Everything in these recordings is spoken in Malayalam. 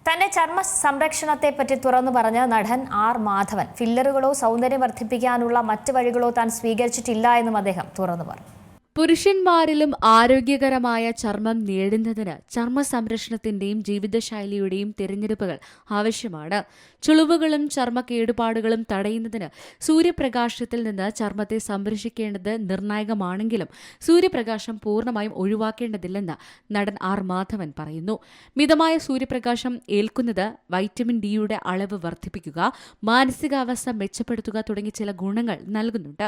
തന്റെ ചർമ്മ സംരക്ഷണത്തെപ്പറ്റി തുറന്നു പറഞ്ഞ നടൻ ആർ മാധവൻ ഫില്ലറുകളോ സൗന്ദര്യം വർദ്ധിപ്പിക്കാനുള്ള മറ്റ് വഴികളോ താൻ സ്വീകരിച്ചിട്ടില്ല എന്നും അദ്ദേഹം തുറന്നു പറഞ്ഞു. പുരുഷന്മാരിലും ആരോഗ്യകരമായ ചർമ്മം നേടുന്നതിന് ചർമ്മ സംരക്ഷണത്തിന്റെയും ജീവിതശൈലിയുടെയും തിരഞ്ഞെടുപ്പുകൾ ആവശ്യമാണ്. ചുളിവുകളും ചർമ്മ കേടുപാടുകളും തടയുന്നതിന് സൂര്യപ്രകാശത്തിൽ നിന്ന് ചർമ്മത്തെ സംരക്ഷിക്കേണ്ടത് നിർണായകമാണെങ്കിലും സൂര്യപ്രകാശം പൂർണ്ണമായും ഒഴിവാക്കേണ്ടതില്ലെന്ന് നടൻ ആർ മാധവൻ പറയുന്നു. മിതമായ സൂര്യപ്രകാശം ഏൽക്കുന്നത് വൈറ്റമിൻ ഡിയുടെ അളവ് വർദ്ധിപ്പിക്കുക, മാനസികാവസ്ഥ മെച്ചപ്പെടുത്തുക തുടങ്ങിയ ചില ഗുണങ്ങൾ നൽകുന്നുണ്ട്.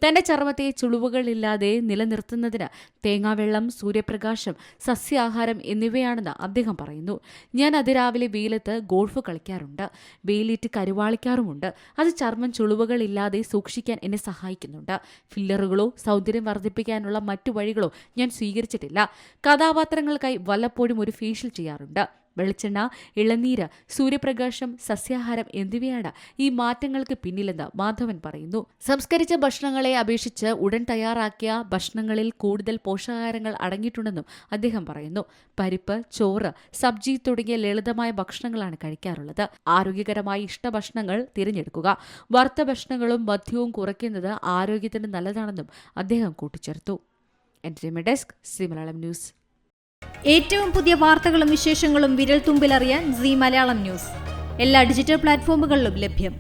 തന്റെ ചർമ്മത്തെ ചുളിവുകളില്ലാതെ നിർത്തുന്നതിന് തേങ്ങാവെള്ളം, സൂര്യപ്രകാശം, സസ്യാഹാരം എന്നിവയാണെന്ന് അദ്ദേഹം പറയുന്നു. ഞാൻ അതിരാവിലെ വെയിലത്ത് ഗോൾഫ് കളിക്കാറുണ്ട്, വെയിലേറ്റ് കരുവാളിക്കാറുമുണ്ട്. അത് ചർമ്മം ചുളിവുകളില്ലാതെ സൂക്ഷിക്കാൻ എന്നെ സഹായിക്കുന്നുണ്ട്. ഫില്ലറുകളോ സൗന്ദര്യം വർദ്ധിപ്പിക്കാനുള്ള മറ്റു വഴികളോ ഞാൻ സ്വീകരിച്ചിട്ടില്ല. കഥാപാത്രങ്ങൾക്കായി വല്ലപ്പോഴും ഒരു ഫേഷ്യൽ ചെയ്യാറുണ്ട്. വെളിച്ചെണ്ണ, ഇളനീര്, സൂര്യപ്രകാശം, സസ്യാഹാരം എന്നിവയാണ് ഈ മാറ്റങ്ങൾക്ക് പിന്നിലെന്ന് മാധവൻ പറയുന്നു. സംസ്കരിച്ച ഭക്ഷണങ്ങളെ അപേക്ഷിച്ച് ഉടൻ തയ്യാറാക്കിയ ഭക്ഷണങ്ങളിൽ കൂടുതൽ പോഷകാഹാരങ്ങൾ അടങ്ങിയിട്ടുണ്ടെന്നും അദ്ദേഹം പറയുന്നു. പരിപ്പ്, ചോറ്, സബ്ജി തുടങ്ങിയ ലളിതമായ ഭക്ഷണങ്ങളാണ് കഴിക്കാറുള്ളത്. ആരോഗ്യകരമായ ഇഷ്ടഭക്ഷണങ്ങൾ തിരഞ്ഞെടുക്കുക. വറുത്ത ഭക്ഷണങ്ങളും മദ്യവും കുറയ്ക്കുന്നത് ആരോഗ്യത്തിന് നല്ലതാണെന്നും അദ്ദേഹം കൂട്ടിച്ചേർത്തു. Entertainment desk, C Malayalam news. ഏറ്റവും പുതിയ വാർത്തകളും വിശേഷങ്ങളും വിരൽ തുമ്പിലറിയാൻ സി മലയാളം ന്യൂസ് എല്ലാ ഡിജിറ്റൽ പ്ലാറ്റ്ഫോമുകളിലും ലഭ്യം.